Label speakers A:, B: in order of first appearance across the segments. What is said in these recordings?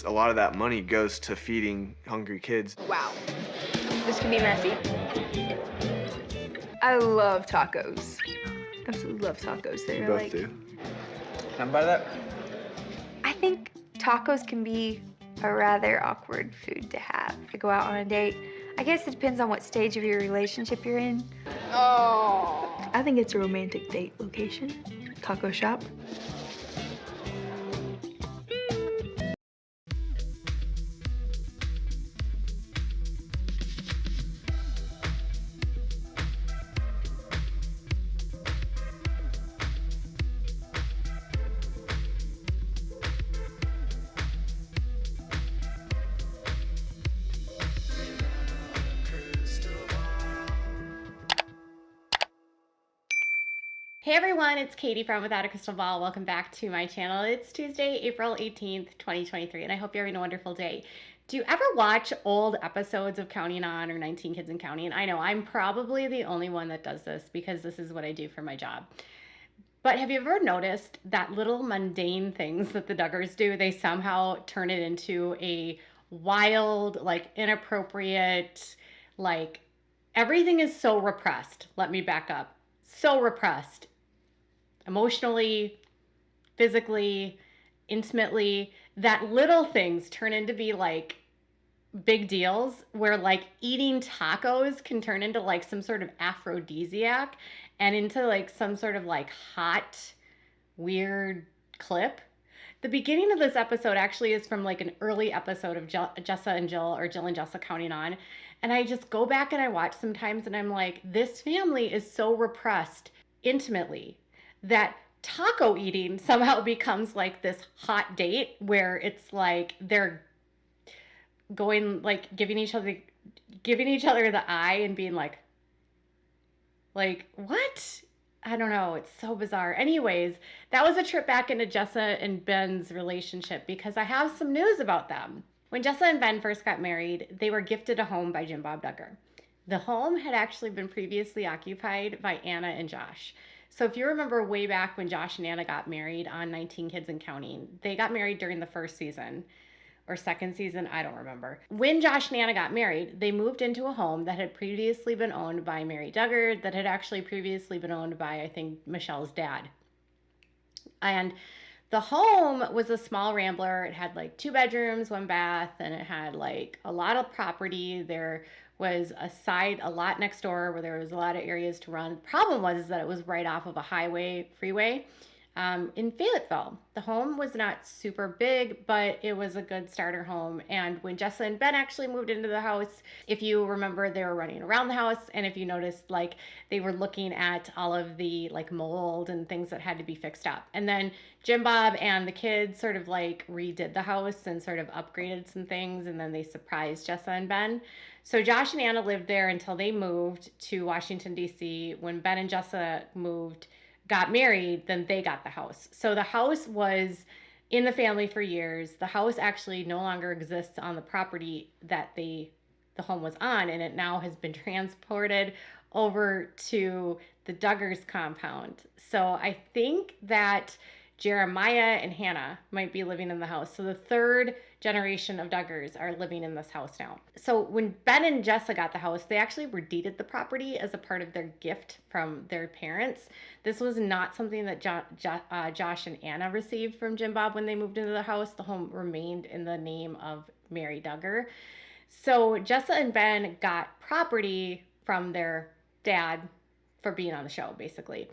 A: a lot of that money goes to feeding hungry kids.
B: Wow. This could be messy. I love tacos. Absolutely love tacos. They're
A: Both
B: like,
A: do.
C: Can I buy that?
B: I think tacos can be a rather awkward food to have to go out on a date. I guess it depends on what stage of your relationship you're in. Oh. I think it's a romantic date location. Taco shop.
D: Hey everyone, it's Katie from Without a Crystal Ball. Welcome back to my channel. It's Tuesday, April 18th, 2023, and I hope you're having a wonderful day. Do you ever watch old episodes of Counting On or 19 Kids and Counting? I know I'm probably the only one that does this because this is what I do for my job. But have you ever noticed that little mundane things that the Duggars do, they somehow turn it into a wild, like inappropriate, like everything is so repressed. Let me back up. So repressed. Emotionally, physically, intimately, that little things turn into be like big deals where like eating tacos can turn into like some sort of aphrodisiac and into like some sort of like hot, weird clip. The beginning of this episode actually is from like an early episode of Jessa and Jill, or Jill and Jessa Counting On. And I just go back and I watch sometimes and I'm like, this family is so repressed intimately that taco eating somehow becomes like this hot date where it's like they're going like giving each other the eye and being like what? I don't know. It's so bizarre. Anyways, that was a trip back into Jessa and Ben's relationship because I have some news about them. When Jessa and Ben first got married, they were gifted a home by Jim Bob Duggar. The home had actually been previously occupied by Anna and Josh. So if you remember way back when Josh and Anna got married on 19 Kids and Counting, they got married during the first season or second season, I don't remember. When Josh and Anna got married, they moved into a home that had previously been owned by Mary Duggar, that had actually previously been owned by, I think, Michelle's dad. And the home was a small rambler. It had like 2 bedrooms, 1 bath, and it had like a lot of property. There was a lot next door where there was a lot of areas to run. The problem was that it was right off of a freeway in Fayetteville. The home was not super big, but it was a good starter home. And when Jessa and Ben actually moved into the house, if you remember, they were running around the house. And if you noticed, like they were looking at all of the like mold and things that had to be fixed up. And then Jim Bob and the kids sort of like redid the house and sort of upgraded some things. And then they surprised Jessa and Ben. So Josh and Anna lived there until they moved to Washington, D.C. When Ben and Jessa got married, then they got the house. So the house was in the family for years. The house actually no longer exists on the property that the home was on, and it now has been transported over to the Duggars compound. So I think that Jeremiah and Hannah might be living in the house. So the third generation of Duggars are living in this house now. So when Ben and Jessa got the house, they actually were deeded the property as a part of their gift from their parents. This was not something that Josh and Anna received from Jim Bob when they moved into the house. The home remained in the name of Mary Duggar. So Jessa and Ben got property from their dad for being on the show, basically.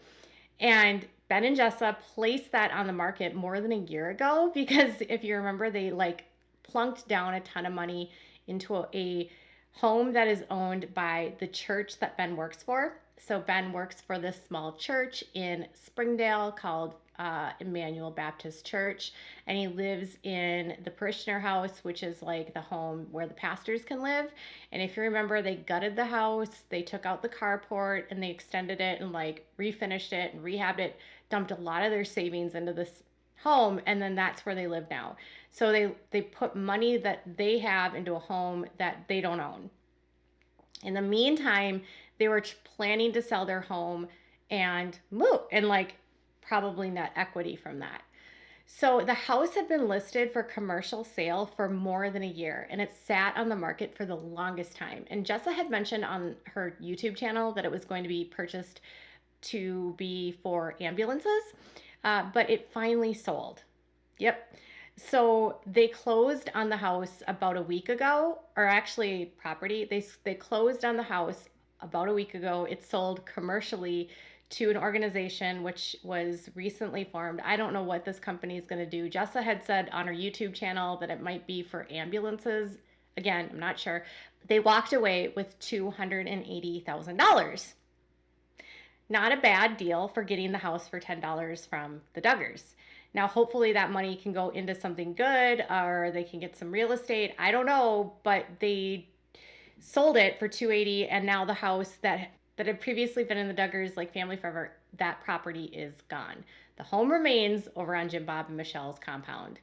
D: And Ben and Jessa placed that on the market more than a year ago because if you remember, they like plunked down a ton of money into a home that is owned by the church that Ben works for. So Ben works for this small church in Springdale called Emmanuel Baptist Church, and he lives in the parishioner house, which is like the home where the pastors can live. And if you remember, they gutted the house, they took out the carport, and they extended it and like refinished it and rehabbed it, dumped a lot of their savings into this home, and then that's where they live now. So they put money that they have into a home that they don't own. In the meantime, they were planning to sell their home and move and like probably net equity from that. So the house had been listed for commercial sale for more than a year, and it sat on the market for the longest time. And Jessa had mentioned on her YouTube channel that it was going to be purchased to be for ambulances, but it finally sold. Yep. So they closed on the house about a week ago, or actually property. They closed on the house about a week ago. It sold commercially to an organization which was recently formed. I don't know what this company is going to do. Jessa had said on her YouTube channel that it might be for ambulances. Again, I'm not sure. They walked away with $280,000. Not a bad deal for getting the house for $10 from the Duggars. Now, hopefully that money can go into something good, or they can get some real estate. I don't know, but they sold it for $280,000, and now the house that had previously been in the Duggars, like family forever, that property is gone. The home remains over on Jim Bob and Michelle's compound.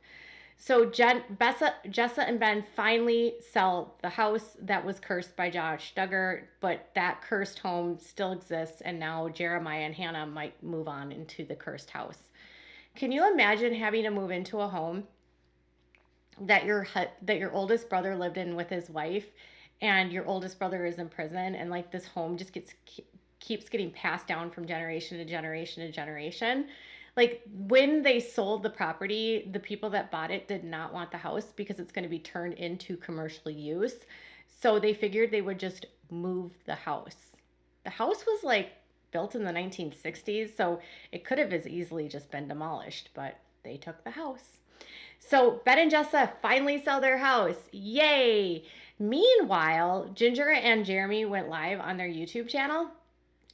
D: So Jessa and Ben finally sell the house that was cursed by Josh Duggar, but that cursed home still exists, and now Jeremiah and Hannah might move on into the cursed house. Can you imagine having to move into a home that your oldest brother lived in with his wife, and your oldest brother is in prison, and like this home just keeps getting passed down from generation to generation to generation? Like when they sold the property, the people that bought it did not want the house because it's going to be turned into commercial use. So they figured they would just move the house. The house was like built in the 1960s, so it could have as easily just been demolished, but they took the house. So Ben and Jessa finally sell their house. Yay! Meanwhile, Jinger and Jeremy went live on their YouTube channel.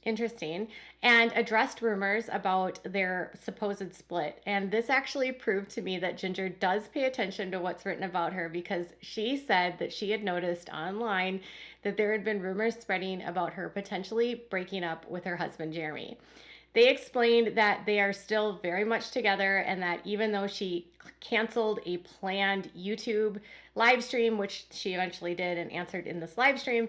D: Interesting. And addressed rumors about their supposed split. And this actually proved to me that Jinger does pay attention to what's written about her, because she said that she had noticed online that there had been rumors spreading about her potentially breaking up with her husband, Jeremy. They explained that they are still very much together, and that even though she canceled a planned YouTube live stream, which she eventually did and answered in this live stream,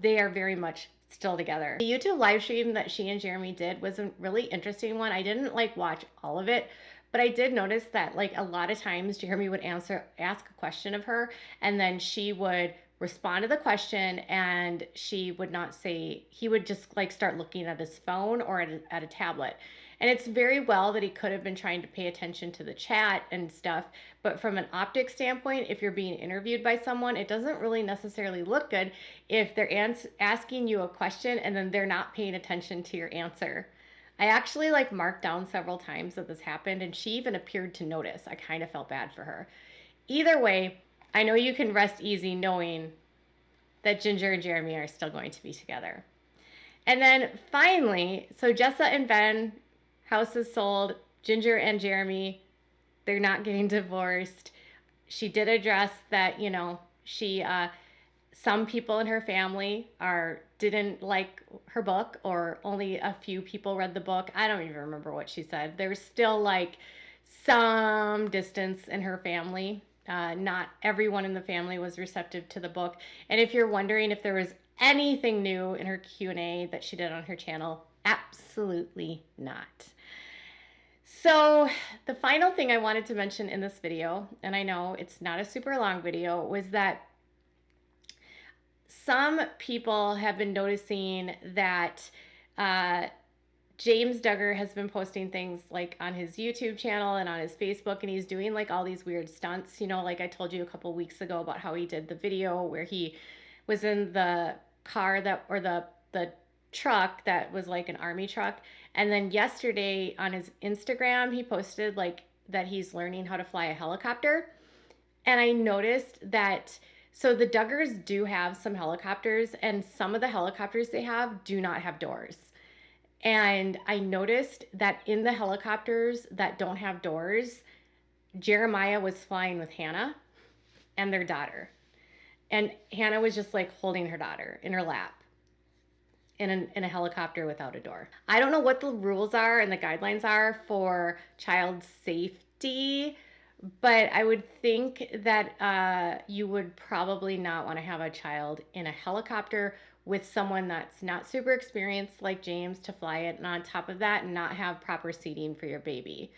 D: they are very much still together. The YouTube live stream that she and Jeremy did was a really interesting one. I didn't like watch all of it, but I did notice that like a lot of times Jeremy would ask a question of her, and then she would respond to the question, and she would not say, he would just like start looking at his phone or at a tablet. And it's very well that he could have been trying to pay attention to the chat and stuff, but from an optic standpoint, if you're being interviewed by someone, it doesn't really necessarily look good if they're asking you a question and then they're not paying attention to your answer. I actually like marked down several times that this happened, and she even appeared to notice. I kind of felt bad for her. Either way, I know you can rest easy knowing that Jinger and Jeremy are still going to be together. And then finally, so Jessa and Ben, house is sold. Jinger and Jeremy, they're not getting divorced. She did address that, you know, some people in her family didn't like her book, or only a few people read the book. I don't even remember what she said. There's still like some distance in her family. Not everyone in the family was receptive to the book. And if you're wondering if there was anything new in her Q&A that she did on her channel, absolutely not. So the final thing I wanted to mention in this video, and I know it's not a super long video, was that some people have been noticing that James Duggar has been posting things like on his YouTube channel and on his Facebook, and he's doing like all these weird stunts, you know, like I told you a couple weeks ago about how he did the video where he was in the car or the truck that was like an army truck. And then yesterday on his Instagram, he posted like that he's learning how to fly a helicopter. And I noticed that, so the Duggars do have some helicopters, and some of the helicopters they have do not have doors. And I noticed that in the helicopters that don't have doors, Jeremiah was flying with Hannah and their daughter. And Hannah was just like holding her daughter in her lap in a helicopter without a door. I don't know what the rules are and the guidelines are for child safety, but I would think that you would probably not want to have a child in a helicopter with someone that's not super experienced like James to fly it, and on top of that, not have proper seating for your baby.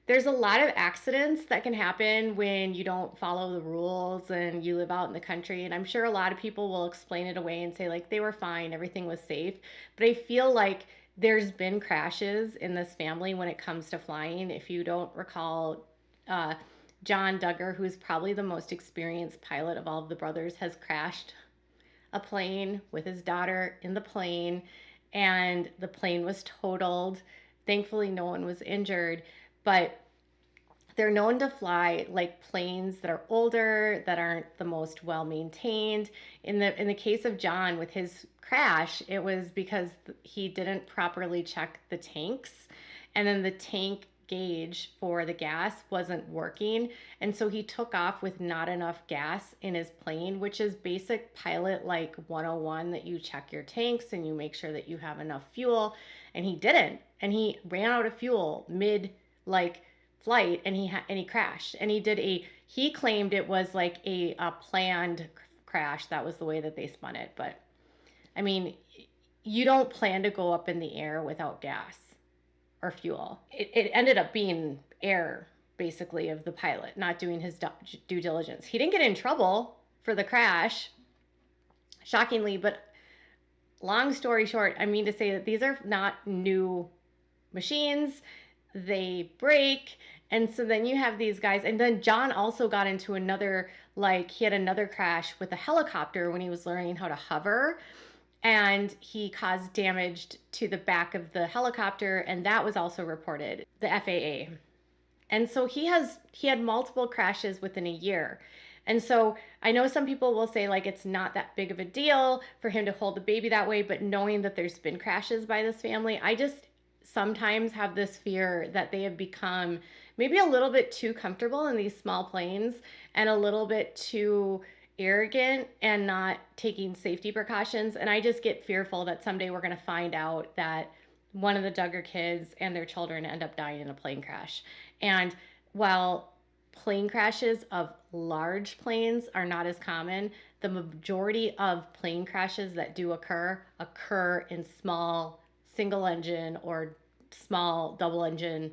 D: There's a lot of accidents that can happen when you don't follow the rules and you live out in the country. And I'm sure a lot of people will explain it away and say, like, they were fine, everything was safe. But I feel like there's been crashes in this family when it comes to flying. If you don't recall, John Duggar, who's probably the most experienced pilot of all of the brothers, has crashed a plane with his daughter in the plane, and the plane was totaled. Thankfully, no one was injured, but they're known to fly like planes that are older, that aren't the most well maintained. In the case of John with his crash, it was because he didn't properly check the tanks, and then the tank gauge for the gas wasn't working, and so he took off with not enough gas in his plane, which is basic pilot like 101, that you check your tanks and you make sure that you have enough fuel, and he didn't, and he ran out of fuel mid like flight, and he crashed, and he claimed it was like a planned crash. That was the way that they spun it. But I mean, you don't plan to go up in the air without gas or fuel. It ended up being error, basically, of the pilot not doing his due diligence. He didn't get in trouble for the crash, shockingly, but long story short, I mean to say that these are not new machines. They break. And so then you have these guys. And then John also got into another, like, he had another crash with a helicopter when he was learning how to hover. And he caused damage to the back of the helicopter. And that was also reported, the FAA. And so he had multiple crashes within a year. And so I know some people will say, like, it's not that big of a deal for him to hold the baby that way. But knowing that there's been crashes by this family, I just sometimes have this fear that they have become maybe a little bit too comfortable in these small planes and a little bit too arrogant and not taking safety precautions. And I just get fearful that someday we're going to find out that one of the Duggar kids and their children end up dying in a plane crash. And while plane crashes of large planes are not as common, the majority of plane crashes that do occur in small single engine or small double engine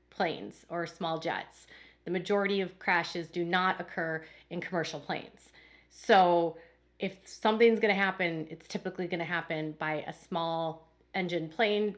D: planes or small jets. The majority of crashes do not occur in commercial planes. So if something's going to happen, it's typically going to happen by a small engine plane,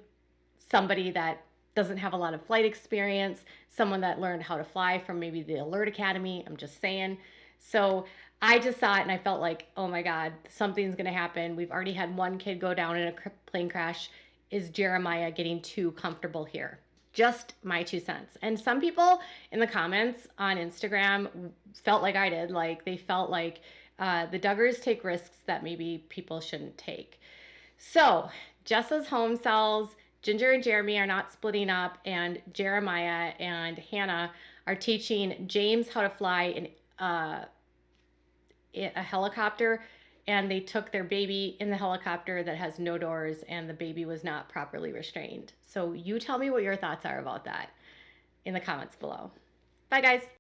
D: somebody that doesn't have a lot of flight experience, someone that learned how to fly from maybe the Alert Academy. I'm just saying. So I just saw it and I felt like, oh my God, something's going to happen. We've already had one kid go down in a plane crash. Is Jeremiah getting too comfortable here? Just my 2 cents. And some people in the comments on Instagram felt like I did. Like, they felt like the Duggars take risks that maybe people shouldn't take. So Jessa's home sells. Jinger and Jeremy are not splitting up, and Jeremiah and Hannah are teaching James how to fly in a helicopter, and they took their baby in the helicopter that has no doors, and the baby was not properly restrained. So you tell me what your thoughts are about that in the comments below. Bye, guys.